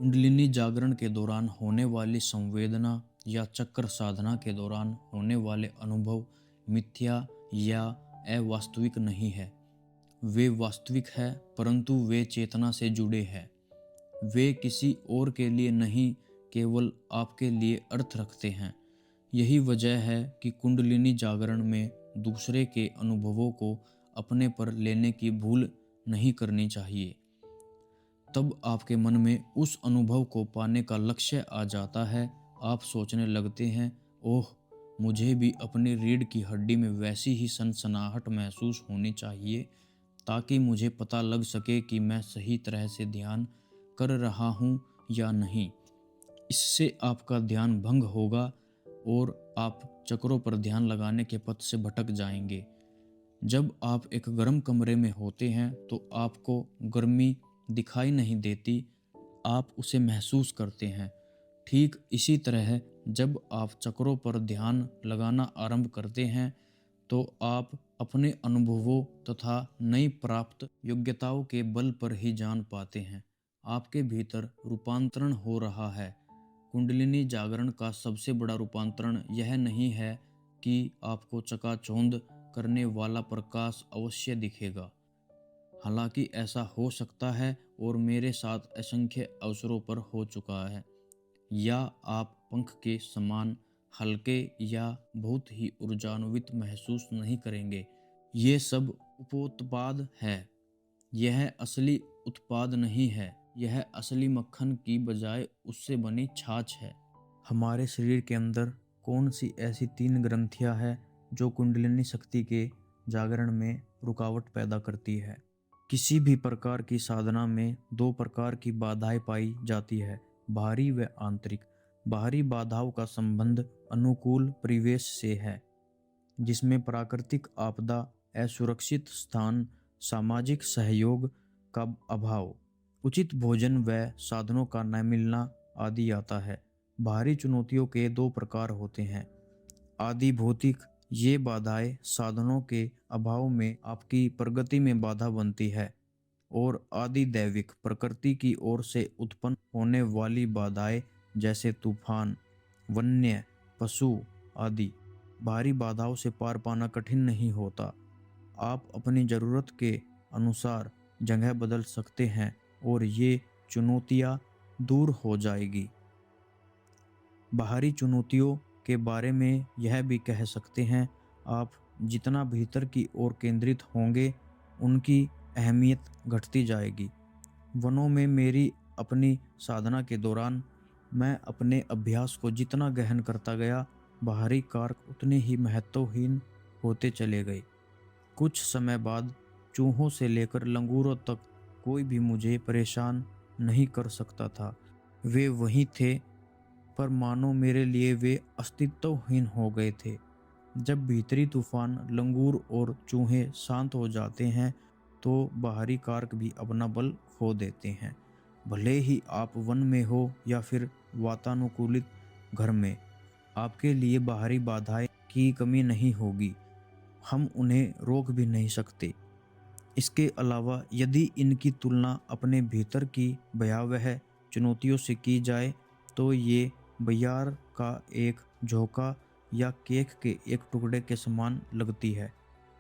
कुंडलिनी जागरण के दौरान होने वाली संवेदना या चक्र साधना के दौरान होने वाले अनुभव मिथ्या या अवास्तविक नहीं है। वे वास्तविक है, परंतु वे चेतना से जुड़े हैं। वे किसी और के लिए नहीं, केवल आपके लिए अर्थ रखते हैं। यही वजह है कि कुंडलिनी जागरण में दूसरे के अनुभवों को अपने पर लेने की भूल नहीं करनी चाहिए। तब आपके मन में उस अनुभव को पाने का लक्ष्य आ जाता है। आप सोचने लगते हैं, ओह, मुझे भी अपनी रीढ़ की हड्डी में वैसी ही सनसनाहट महसूस होनी चाहिए, ताकि मुझे पता लग सके कि मैं सही तरह से ध्यान कर रहा हूँ या नहीं। इससे आपका ध्यान भंग होगा और आप चक्रों पर ध्यान लगाने के पथ से भटक जाएंगे। जब आप एक गर्म कमरे में होते हैं तो आपको गर्मी दिखाई नहीं देती, आप उसे महसूस करते हैं। ठीक इसी तरह जब आप चक्रों पर ध्यान लगाना आरंभ करते हैं तो आप अपने अनुभवों तथा नई प्राप्त योग्यताओं के बल पर ही जान पाते हैं आपके भीतर रूपांतरण हो रहा है। कुंडलिनी जागरण का सबसे बड़ा रूपांतरण यह नहीं है कि आपको चकाचौंध करने वाला प्रकाश अवश्य दिखेगा। हालांकि ऐसा हो सकता है और मेरे साथ असंख्य अवसरों पर हो चुका है। या आप पंख के समान हल्के या बहुत ही ऊर्जान्वित महसूस नहीं करेंगे। ये सब उपोत्पाद है। यह असली उत्पाद नहीं है। यह असली मक्खन की बजाय उससे बनी छाछ है। हमारे शरीर के अंदर कौन सी ऐसी 3 ग्रंथियां हैं जो कुंडलिनी शक्ति के जागरण में रुकावट पैदा करती है? किसी भी प्रकार की साधना में 2 प्रकार की बाधाएं पाई जाती है, बाहरी व आंतरिक। बाहरी बाधाओं का संबंध अनुकूल परिवेश से है, जिसमें प्राकृतिक आपदा, असुरक्षित स्थान, सामाजिक सहयोग का अभाव, उचित भोजन व साधनों का न मिलना आदि आता है। बाहरी चुनौतियों के 2 प्रकार होते हैं। आदि भौतिक, ये बाधाएं साधनों के अभाव में आपकी प्रगति में बाधा बनती है। और आदि दैविक, प्रकृति की ओर से उत्पन्न होने वाली बाधाएं जैसे तूफान, वन्य पशु आदि। बाहरी बाधाओं से पार पाना कठिन नहीं होता। आप अपनी ज़रूरत के अनुसार जगह बदल सकते हैं और ये चुनौतियाँ दूर हो जाएगी। बाहरी चुनौतियों के बारे में यह भी कह सकते हैं, आप जितना भीतर की ओर केंद्रित होंगे, उनकी अहमियत घटती जाएगी। वनों में मेरी अपनी साधना के दौरान मैं अपने अभ्यास को जितना गहन करता गया, बाहरी कारक उतने ही महत्वहीन होते चले गए। कुछ समय बाद चूहों से लेकर लंगूरों तक कोई भी मुझे परेशान नहीं कर सकता था। वे वहीं थे, पर मानो मेरे लिए वे अस्तित्वहीन हो गए थे। जब भीतरी तूफान, लंगूर और चूहे शांत हो जाते हैं तो बाहरी कारक भी अपना बल खो देते हैं। भले ही आप वन में हो या फिर वातानुकूलित घर में, आपके लिए बाहरी बाधाएं की कमी नहीं होगी। हम उन्हें रोक भी नहीं सकते। इसके अलावा यदि इनकी तुलना अपने भीतर की भयावह चुनौतियों से की जाए तो ये बयार का एक झोंका या केक के एक टुकड़े के समान लगती है।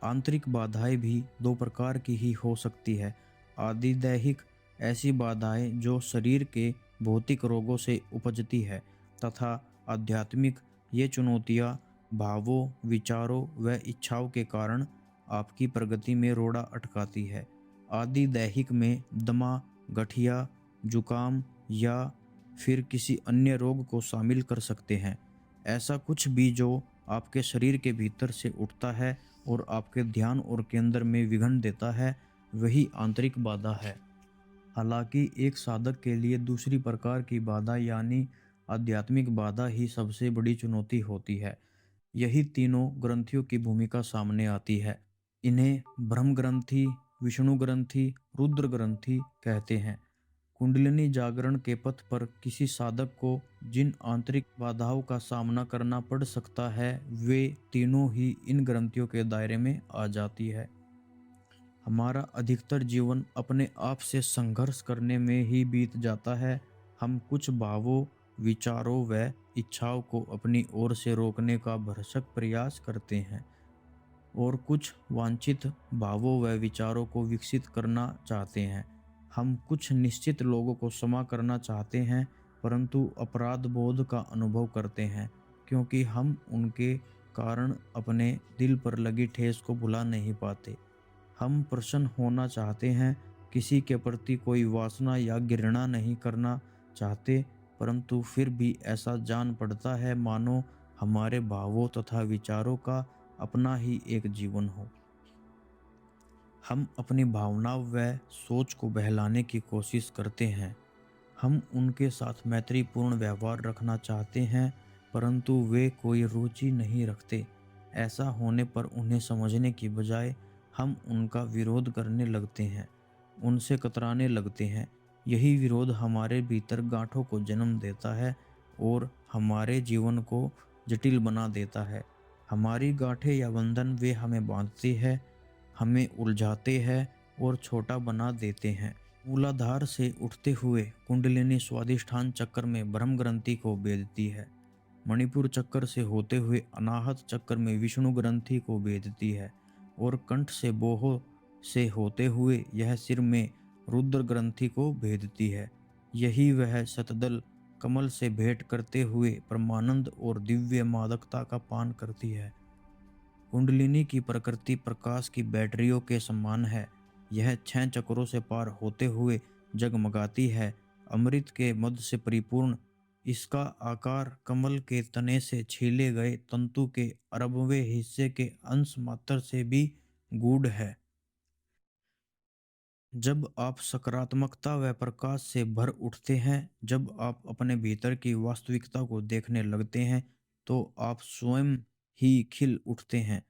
आंतरिक बाधाएं भी 2 प्रकार की ही हो सकती है। आदिदैहिक, ऐसी बाधाएं जो शरीर के भौतिक रोगों से उपजती है, तथा आध्यात्मिक, ये चुनौतियाँ भावों, विचारों व इच्छाओं के कारण आपकी प्रगति में रोड़ा अटकाती है। आदि दैहिक में दमा, गठिया, जुकाम या फिर किसी अन्य रोग को शामिल कर सकते हैं। ऐसा कुछ भी जो आपके शरीर के भीतर से उठता है और आपके ध्यान और केंद्र में विघन देता है, वही आंतरिक बाधा है। हालांकि एक साधक के लिए दूसरी प्रकार की बाधा यानी आध्यात्मिक बाधा ही सबसे बड़ी चुनौती होती है। यही तीनों ग्रंथियों की भूमिका सामने आती है। इन्हें ब्रह्म ग्रंथि, विष्णु ग्रंथि, रुद्र ग्रंथि कहते हैं। कुंडलिनी जागरण के पथ पर किसी साधक को जिन आंतरिक बाधाओं का सामना करना पड़ सकता है, वे तीनों ही इन ग्रंथियों के दायरे में आ जाती है। हमारा अधिकतर जीवन अपने आप से संघर्ष करने में ही बीत जाता है। हम कुछ भावों, विचारों व इच्छाओं को अपनी ओर से रोकने का भरसक प्रयास करते हैं और कुछ वांछित भावों व विचारों को विकसित करना चाहते हैं। हम कुछ निश्चित लोगों को क्षमा करना चाहते हैं, परंतु अपराध बोध का अनुभव करते हैं, क्योंकि हम उनके कारण अपने दिल पर लगी ठेस को भुला नहीं पाते। हम प्रसन्न होना चाहते हैं, किसी के प्रति कोई वासना या घृणा नहीं करना चाहते, परंतु फिर भी ऐसा जान पड़ता है मानो हमारे भावों तथा विचारों का अपना ही एक जीवन हो। हम अपनी भावनाओं व सोच को बहलाने की कोशिश करते हैं। हम उनके साथ मैत्रीपूर्ण व्यवहार रखना चाहते हैं, परंतु वे कोई रुचि नहीं रखते। ऐसा होने पर उन्हें समझने की बजाय हम उनका विरोध करने लगते हैं, उनसे कतराने लगते हैं। यही विरोध हमारे भीतर गांठों को जन्म देता है और हमारे जीवन को जटिल बना देता है। हमारी गांठें या बंधन वे हमें बांधते हैं, हमें उलझाते हैं और छोटा बना देते हैं। मूलाधार से उठते हुए कुंडलिनी स्वादिष्ठान चक्र में ब्रह्म ग्रंथि को भेदती है। मणिपुर चक्र से होते हुए अनाहत चक्र में विष्णु ग्रंथि को भेदती है और कंठ से बोह से होते हुए यह सिर में रुद्र ग्रंथि को भेदती है। यही वह शतदल कमल से भेंट करते हुए परमानंद और दिव्य मादकता का पान करती है। कुंडलिनी की प्रकृति प्रकाश की बैटरियों के समान है। यह 6 चक्रों से पार होते हुए जगमगाती है, अमृत के मद से परिपूर्ण। इसका आकार कमल के तने से छीले गए तंतु के अरबवें हिस्से के अंश मात्र से भी गूढ़ है। जब आप सकारात्मकता व प्रकाश से भर उठते हैं, जब आप अपने भीतर की वास्तविकता को देखने लगते हैं, तो आप स्वयं ही खिल उठते हैं।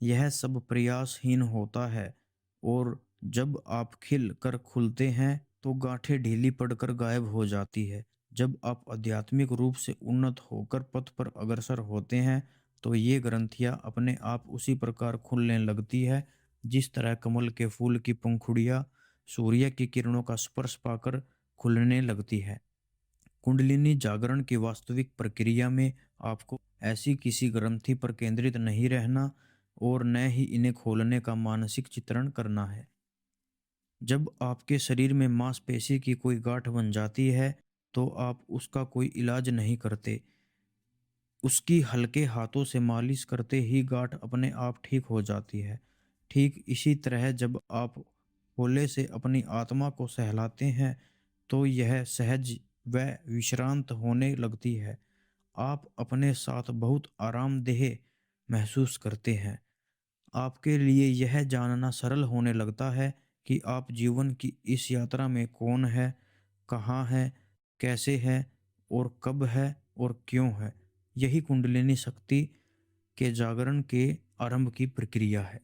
यह सब प्रयासहीन होता है और जब आप खिल कर खुलते हैं तो गांठें ढीली पड़कर गायब हो जाती है। जब आप आध्यात्मिक रूप से उन्नत होकर पथ पर अग्रसर होते हैं तो ये ग्रंथियां अपने आप उसी प्रकार खुलने लगती है जिस तरह कमल के फूल की पंखुड़ियां सूर्य की किरणों का स्पर्श पाकर खुलने लगती है। कुंडलिनी जागरण की वास्तविक प्रक्रिया में आपको ऐसी किसी ग्रंथि पर केंद्रित नहीं रहना और न ही इन्हें खोलने का मानसिक चित्रण करना है। जब आपके शरीर में मांसपेशी की कोई गांठ बन जाती है तो आप उसका कोई इलाज नहीं करते, उसकी हल्के हाथों से मालिश करते ही गांठ अपने आप ठीक हो जाती है। ठीक इसी तरह जब आप होले से अपनी आत्मा को सहलाते हैं तो यह सहज व विश्रांत होने लगती है। आप अपने साथ बहुत आरामदेह महसूस करते हैं। आपके लिए यह जानना सरल होने लगता है कि आप जीवन की इस यात्रा में कौन है, कहाँ है, कैसे है और कब है और क्यों है। यही कुंडलिनी शक्ति के जागरण के आरंभ की प्रक्रिया है।